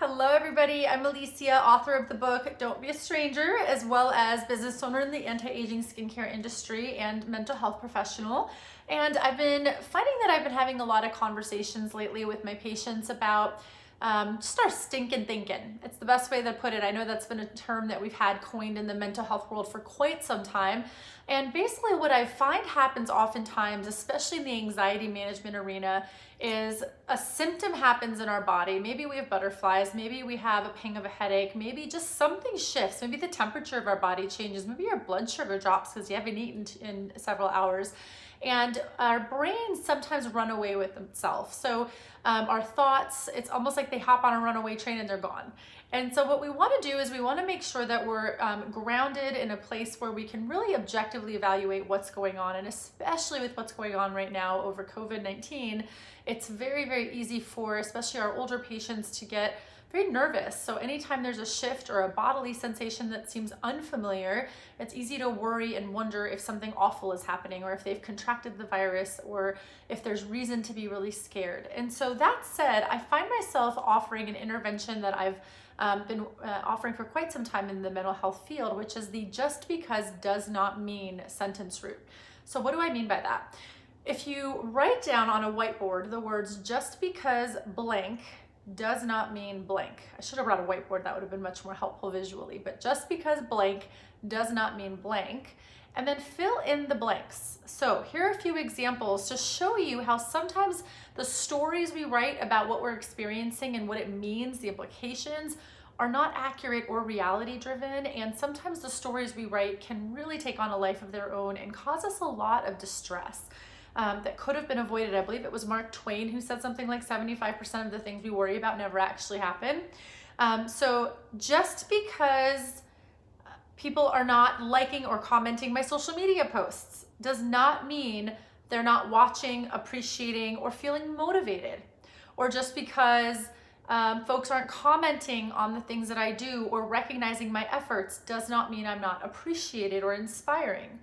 Hello everybody, I'm Alicia, author of the book Don't Be a Stranger, as well as business owner in the anti-aging skincare industry and mental health professional. And I've been finding that I've been having a lot of conversations lately with my patients about just our stinkin thinkin. It's the best way to put it. I know that's been a term that we've had coined in the mental health world for quite some time. And basically what I find happens oftentimes, especially in the anxiety management arena, is a symptom happens in our body. Maybe we have butterflies, maybe we have a pang of a headache, maybe just something shifts, maybe the temperature of our body changes, maybe your blood sugar drops because you haven't eaten in several hours. And our brains sometimes run away with themselves. So our thoughts, it's almost like they hop on a runaway train and they're gone. And so what we want to do is we want to make sure that we're grounded in a place where we can really objectively evaluate what's going on. And especially with what's going on right now over COVID-19, it's very, very easy for especially our older patients to get very nervous. So anytime there's a shift or a bodily sensation that seems unfamiliar, it's easy to worry and wonder if something awful is happening or if they've contracted the virus or if there's reason to be really scared. And so that said, I find myself offering an intervention that I've been offering for quite some time in the mental health field, which is the just because does not mean sentence root. So what do I mean by that? If you write down on a whiteboard the words just because blank does not mean blank. I should have brought a whiteboard, that would have been much more helpful visually, but just because blank does not mean blank, and then fill in the blanks. So here are a few examples to show you how sometimes the stories we write about what we're experiencing and what it means, the implications, are not accurate or reality driven, and sometimes the stories we write can really take on a life of their own and cause us a lot of distress. That could have been avoided. I believe it was Mark Twain who said something like 75% of the things we worry about never actually happen. So just because people are not liking or commenting my social media posts does not mean they're not watching, appreciating, or feeling motivated. Or just because folks aren't commenting on the things that I do or recognizing my efforts does not mean I'm not appreciated or inspiring.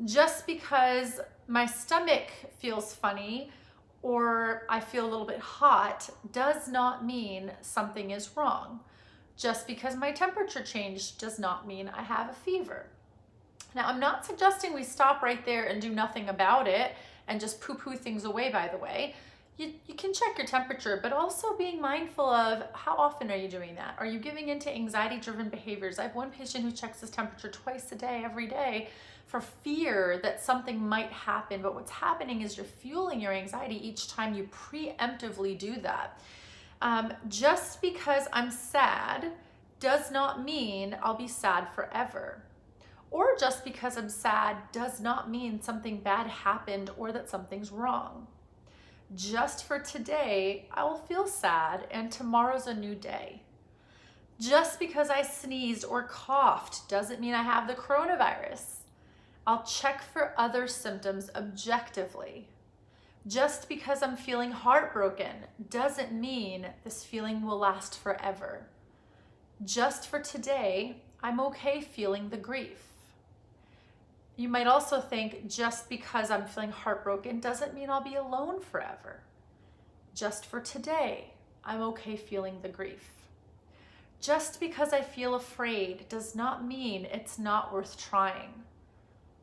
Just because my stomach feels funny or I feel a little bit hot does not mean something is wrong. Just because my temperature changed does not mean I have a fever. Now, I'm not suggesting we stop right there and do nothing about it and just poo-poo things away, by the way. You can check your temperature, but also being mindful of how often are you doing that? Are you giving into anxiety-driven behaviors? I have one patient who checks his temperature twice a day, every day, for fear that something might happen. But what's happening is you're fueling your anxiety each time you preemptively do that. Just because I'm sad does not mean I'll be sad forever. Or just because I'm sad does not mean something bad happened or that something's wrong. Just for today, I will feel sad and tomorrow's a new day. Just because I sneezed or coughed doesn't mean I have the coronavirus. I'll check for other symptoms objectively. Just because I'm feeling heartbroken doesn't mean this feeling will last forever. Just for today, I'm okay feeling the grief. You might also think just because I'm feeling heartbroken doesn't mean I'll be alone forever. Just for today, I'm okay feeling the grief. Just because I feel afraid does not mean it's not worth trying.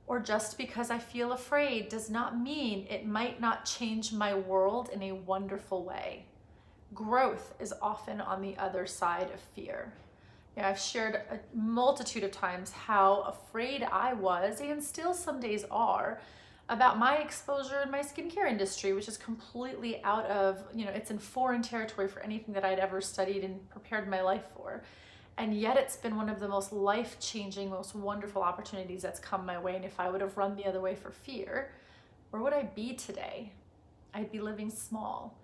Or just because I feel afraid does not mean it might not change my world in a wonderful way. Growth is often on the other side of fear. I've shared a multitude of times how afraid I was, and still some days are, about my exposure in my skincare industry, which is completely out of, it's in foreign territory for anything that I'd ever studied and prepared my life for. And yet it's been one of the most life-changing, most wonderful opportunities that's come my way. And if I would have run the other way for fear, where would I be today? I'd be living small.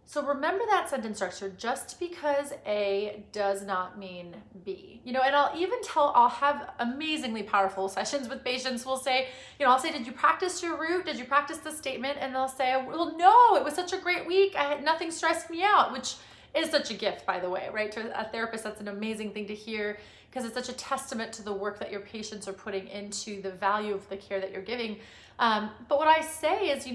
So remember that sentence structure, just because A does not mean B. And I'll have amazingly powerful sessions with patients. We'll say, I'll say, did you practice your root? Did you practice the statement? And they'll say, well, no, it was such a great week. Nothing stressed me out, which is such a gift, by the way, right? To a therapist, that's an amazing thing to hear because it's such a testament to the work that your patients are putting into the value of the care that you're giving. But what I say is,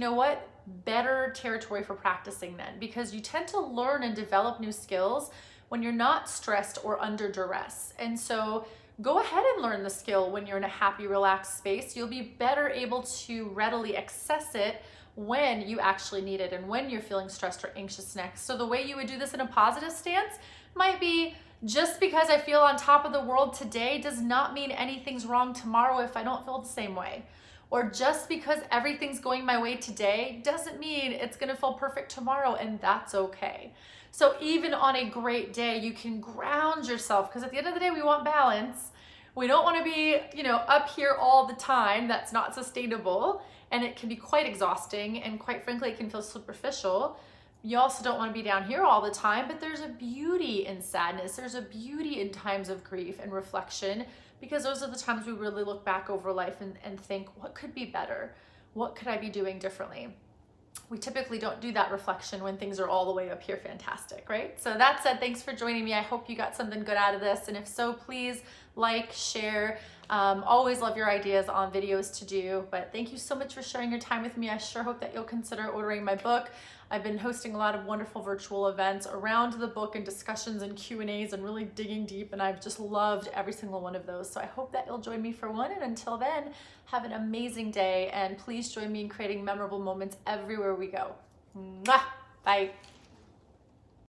better territory for practicing then, because you tend to learn and develop new skills when you're not stressed or under duress. And so go ahead and learn the skill when you're in a happy, relaxed space. You'll be better able to readily access it when you actually need it and when you're feeling stressed or anxious next. So the way you would do this in a positive stance might be, just because I feel on top of the world today does not mean anything's wrong tomorrow if I don't feel the same way. Or just because everything's going my way today doesn't mean it's gonna feel perfect tomorrow, and that's okay. So even on a great day, you can ground yourself, because at the end of the day, we want balance. We don't wanna be, up here all the time. That's not sustainable, and it can be quite exhausting, and quite frankly, it can feel superficial. You also don't want to be down here all the time, but there's a beauty in sadness. There's a beauty in times of grief and reflection, because those are the times we really look back over life and think, what could be better? What could I be doing differently? We typically don't do that reflection when things are all the way up here fantastic, right? So that said, thanks for joining me. I hope you got something good out of this. And if so, please like, share. Always love your ideas on videos to do, but thank you so much for sharing your time with me. I sure hope that you'll consider ordering my book. I've been hosting a lot of wonderful virtual events around the book and discussions and Q&As and really digging deep, and I've just loved every single one of those. So I hope that you'll join me for one, and until then, have an amazing day, and please join me in creating memorable moments everywhere we go. Mwah! Bye.